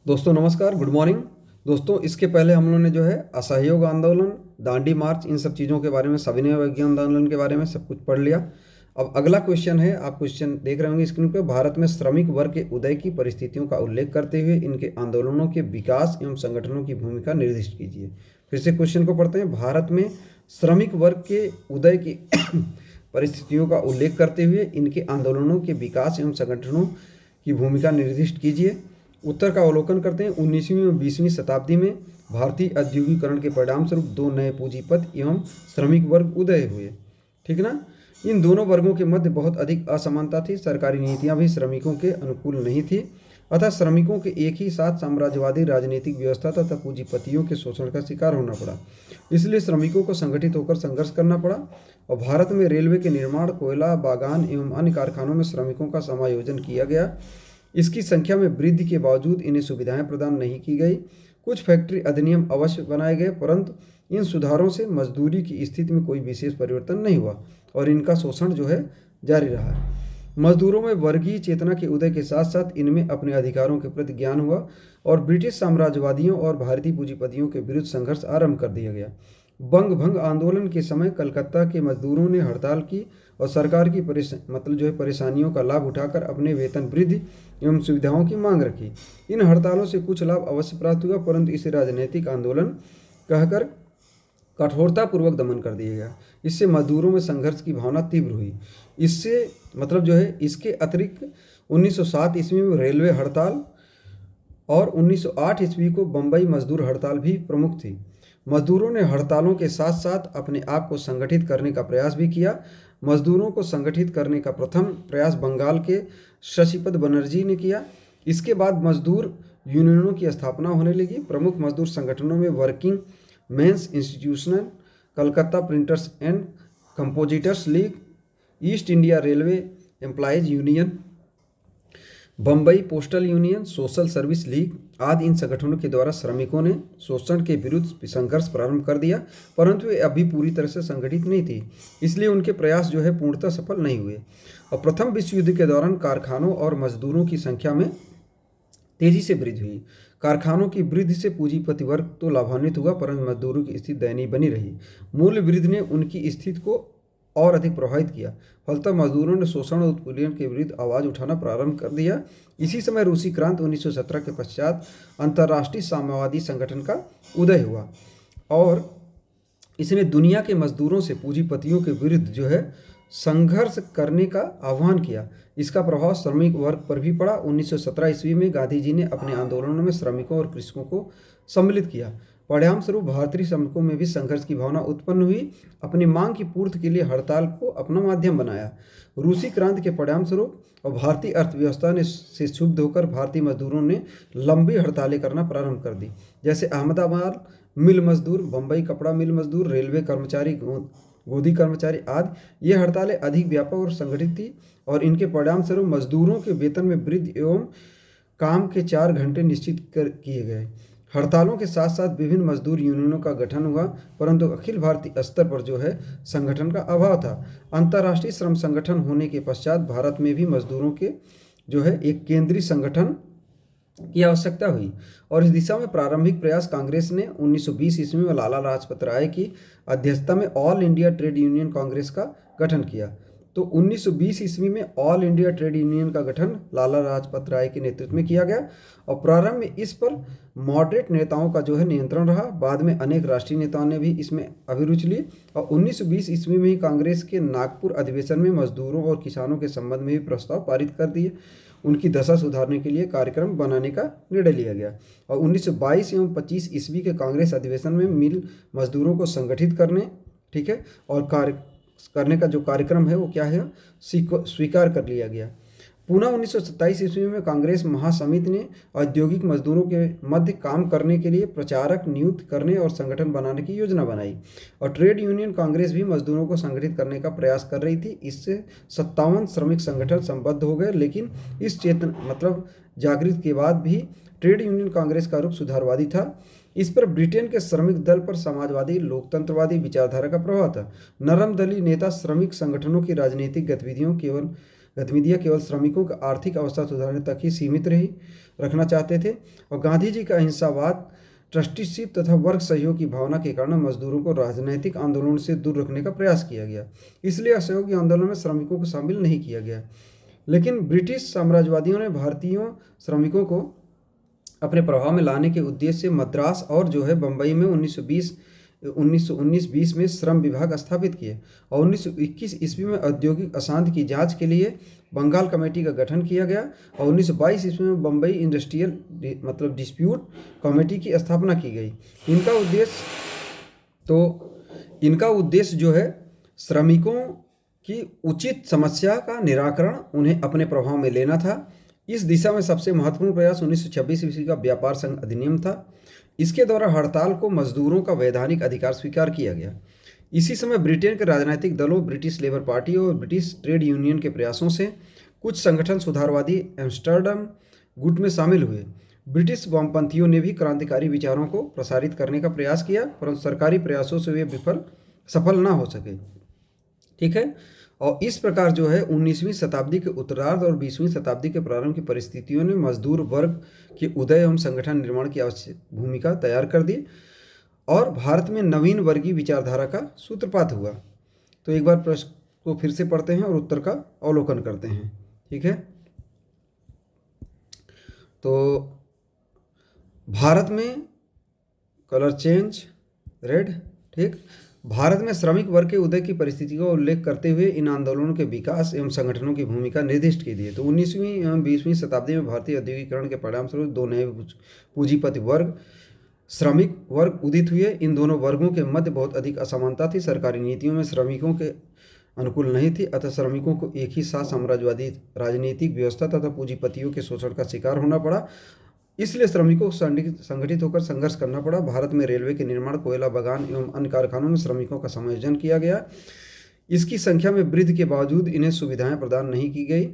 दोस्तों नमस्कार, good morning. दोस्तों इसके पहले हम लोगों ने जो है असहयोग आंदोलन, दांडी मार्च, इन सब चीज़ों के बारे में, सविनय अवज्ञा आंदोलन के बारे में सब कुछ पढ़ लिया। अब अगला क्वेश्चन है, आप क्वेश्चन देख रहे होंगे स्क्रीन पर। भारत में श्रमिक वर्ग के उदय की परिस्थितियों का उल्लेख करते हुए इनके आंदोलनों के विकास एवं संगठनों की भूमिका निर्दिष्ट कीजिए। फिर से क्वेश्चन को पढ़ते हैं। भारत में श्रमिक वर्ग के उदय की परिस्थितियों का उल्लेख करते हुए इनके आंदोलनों के विकास एवं संगठनों की भूमिका निर्दिष्ट कीजिए। उत्तर का अवलोकन करते हैं। 19वीं और 20वीं शताब्दी में भारतीय औद्योगिकरण के परिणाम स्वरूप दो नए पूंजीपति एवं श्रमिक वर्ग उदय हुए। ठीक ना। इन दोनों वर्गों के मध्य बहुत अधिक असमानता थी। सरकारी नीतियां भी श्रमिकों के अनुकूल नहीं थी। अतः श्रमिकों के एक ही साथ साम्राज्यवादी राजनीतिक व्यवस्था तथा पूंजीपतियों के शोषण का शिकार होना पड़ा। इसलिए श्रमिकों को संगठित होकर संघर्ष करना पड़ा और भारत में रेलवे के निर्माण, कोयला बागान एवं अन्य कारखानों में श्रमिकों का समायोजन किया गया। इसकी संख्या में वृद्धि के बावजूद इन्हें सुविधाएं प्रदान नहीं की गई। कुछ फैक्ट्री अधिनियम अवश्य बनाए गए, परंतु इन सुधारों से मजदूरी की स्थिति में कोई विशेष परिवर्तन नहीं हुआ और इनका शोषण जो है जारी रहा। मजदूरों में वर्गीय चेतना के उदय के साथ साथ इनमें अपने अधिकारों के प्रति ज्ञान हुआ और ब्रिटिश साम्राज्यवादियों और भारतीय पूंजीपतियों के विरुद्ध संघर्ष आरंभ कर दिया गया। बंग भंग आंदोलन के समय कलकत्ता के मजदूरों ने हड़ताल की और सरकार की परेशानियों का लाभ उठाकर अपने वेतन वृद्धि एवं सुविधाओं की मांग रखी। इन हड़तालों से कुछ लाभ अवश्य प्राप्त हुआ, परंतु इसे राजनीतिक आंदोलन कहकर कठोरतापूर्वक दमन कर दिया गया। इससे मजदूरों में संघर्ष की भावना तीव्र हुई। इसके अतिरिक्त 1907 ईस्वी में रेलवे हड़ताल और 1908 ईस्वी को बम्बई मजदूर हड़ताल भी प्रमुख थी। मजदूरों ने हड़तालों के साथ साथ अपने आप को संगठित करने का प्रयास भी किया। मजदूरों को संगठित करने का प्रथम प्रयास बंगाल के शशिपद बनर्जी ने किया। इसके बाद मजदूर यूनियनों की स्थापना होने लगी। प्रमुख मजदूर संगठनों में working men's institutional, Calcutta printers and compositors league, East India railway employees union, Bombay postal union, social service league आदि इन संगठनों के द्वारा श्रमिकों ने शोषण के विरुद्ध संघर्ष प्रारंभ कर दिया, परंतु वे अभी पूरी तरह से संगठित नहीं थी। इसलिए उनके प्रयास जो है पूर्णतः सफल नहीं हुए और प्रथम विश्व युद्ध के दौरान कारखानों और मजदूरों की संख्या में तेजी से वृद्धि हुई। कारखानों की वृद्धि से पूंजीपति वर्ग तो लाभान्वित हुआ, परंतु मजदूरों की स्थिति दयनीय बनी रही। मूल्य वृद्धि ने उनकी स्थिति को और अधिक प्रभावित किया। फलतः मजदूरों ने शोषण और उत्पीड़न के विरुद्ध आवाज उठाना प्रारंभ कर दिया। इसी समय रूसी क्रांति 1917 के पश्चात अंतर्राष्ट्रीय साम्यवादी संगठन का उदय हुआ और इसने दुनिया के मजदूरों से पूंजीपतियों के विरुद्ध जो है संघर्ष करने का आह्वान किया। इसका प्रभाव श्रमिक वर्ग पर भी पड़ा। 1917 ईस्वी में गांधी जी ने अपने आंदोलनों में श्रमिकों और कृषकों को सम्मिलित किया। परिणाम स्वरूप भारतीय श्रमिकों में भी संघर्ष की भावना उत्पन्न हुई। अपनी मांग की पूर्ति के लिए हड़ताल को अपना माध्यम बनाया। रूसी क्रांति के परिणाम स्वरूप और भारतीय अर्थव्यवस्था से क्षुब्ध होकर भारतीय मजदूरों ने लंबी हड़तालें करना प्रारंभ कर दी, जैसे अहमदाबाद मिल मजदूर, बम्बई कपड़ा मिल मजदूर, रेलवे कर्मचारी, गोदी कर्मचारी आदि। ये हड़तालें अधिक व्यापक और संगठित थी और इनके परिणाम स्वरूप मजदूरों के वेतन में वृद्धि एवं काम के 4 घंटे निश्चित किए गए। हड़तालों के साथ साथ विभिन्न मजदूर यूनियनों का गठन हुआ, परंतु अखिल भारतीय स्तर पर जो है संगठन का अभाव था। अंतर्राष्ट्रीय श्रम संगठन होने के पश्चात भारत में भी मजदूरों के जो है एक केंद्रीय संगठन की आवश्यकता हुई और इस दिशा में प्रारंभिक प्रयास कांग्रेस ने 1920 ईस्वी में लाला लाजपत राय की अध्यक्षता में all India trade union Congress का गठन किया। तो 1920 ईस्वी में ऑल इंडिया ट्रेड यूनियन का गठन लाला लाजपत राय के नेतृत्व में किया गया और प्रारंभ में इस पर मॉडरेट नेताओं का जो है नियंत्रण रहा। बाद में अनेक राष्ट्रीय नेताओं ने भी इसमें अभिरुचि ली और 1920 ईस्वी में ही कांग्रेस के नागपुर अधिवेशन में मजदूरों और किसानों के संबंध में भी प्रस्ताव पारित कर दिए। उनकी दशा सुधारने के लिए कार्यक्रम बनाने का निर्णय लिया गया और 1922 एवं 25 ईस्वी के कांग्रेस अधिवेशन में मिल मजदूरों को संगठित करने, ठीक है, और करने का जो कार्यक्रम है वो क्या है, स्वीकार कर लिया गया। पुनः 1927 ईस्वी में कांग्रेस महासमिति ने औद्योगिक मजदूरों के मध्य काम करने के लिए प्रचारक नियुक्त करने और संगठन बनाने की योजना बनाई और ट्रेड यूनियन कांग्रेस भी मजदूरों को संगठित करने का प्रयास कर रही थी। इससे 57 श्रमिक संगठन संबद्ध हो गए, लेकिन इस जागृति के बाद भी ट्रेड यूनियन कांग्रेस का रूप सुधारवादी था। इस पर ब्रिटेन के श्रमिक दल पर समाजवादी लोकतंत्रवादी विचारधारा का प्रभाव था। नरम दली नेता श्रमिक संगठनों की राजनीतिक गतिविधियों केवल गतिविधियां केवल श्रमिकों की आर्थिक अवस्था सुधारने तक ही सीमित रखना चाहते थे और गांधी जी का अहिंसावाद, ट्रस्टीशिप तथा वर्ग सहयोग की भावना के कारण मजदूरों को राजनीतिक आंदोलन से दूर रखने का प्रयास किया गया। इसलिए असहयोगी आंदोलन में श्रमिकों को शामिल नहीं किया गया। लेकिन ब्रिटिश साम्राज्यवादियों ने भारतीय श्रमिकों को अपने प्रभाव में लाने के उद्देश्य से मद्रास और बम्बई में 1919-20 में श्रम विभाग स्थापित किए और 1921 ईस्वी में औद्योगिक अशांति की जांच के लिए बंगाल कमेटी का गठन किया गया और 1922 ईस्वी में बम्बई इंडस्ट्रियल डिस्प्यूट कमेटी की स्थापना की गई। इनका उद्देश्य श्रमिकों की उचित समस्या का निराकरण, उन्हें अपने प्रभाव में लेना था। इस दिशा में सबसे महत्वपूर्ण प्रयास 1926 ईस्वी का व्यापार संघ अधिनियम था। इसके द्वारा हड़ताल को मजदूरों का वैधानिक अधिकार स्वीकार किया गया। इसी समय ब्रिटेन के राजनीतिक दलों, ब्रिटिश लेबर पार्टी और ब्रिटिश ट्रेड यूनियन के प्रयासों से कुछ संगठन सुधारवादी एम्स्टर्डम गुट में शामिल हुए। ब्रिटिश वामपंथियों ने भी क्रांतिकारी विचारों को प्रसारित करने का प्रयास किया, परंतु सरकारी प्रयासों से वे सफल ना हो सके। ठीक है, और इस प्रकार 19वीं शताब्दी के उत्तरार्ध और 20वीं शताब्दी के प्रारंभ की परिस्थितियों ने मजदूर वर्ग के उदय एवं संगठन निर्माण की आवश्यक भूमिका तैयार कर दी और भारत में नवीन वर्गीय विचारधारा का सूत्रपात हुआ। तो एक बार प्रश्न को फिर से पढ़ते हैं और उत्तर का अवलोकन करते हैं। ठीक है, तो भारत में कलर चेंज रेड। ठीक, भारत में श्रमिक वर्ग के उदय की परिस्थिति का उल्लेख करते हुए इन आंदोलनों के विकास एवं संगठनों की भूमिका निर्दिष्ट की दी। तो 19वीं एवं 20वीं शताब्दी में भारतीय औद्योगिकरण के परिणामस्वरूप दो नए पूंजीपति वर्ग, श्रमिक वर्ग उदित हुए। इन दोनों वर्गों के मध्य बहुत अधिक असमानता थी। सरकारी नीतियों में श्रमिकों के अनुकूल नहीं थी, अतः श्रमिकों को एक ही साथ साम्राज्यवादी राजनीतिक व्यवस्था तथा पूंजीपतियों के शोषण का शिकार होना पड़ा। इसलिए श्रमिकों को संगठित होकर संघर्ष करना पड़ा। भारत में रेलवे के निर्माण, कोयला बागान एवं अन्य कारखानों में श्रमिकों का समायोजन किया गया। इसकी संख्या में वृद्धि के बावजूद इन्हें सुविधाएं प्रदान नहीं की गई।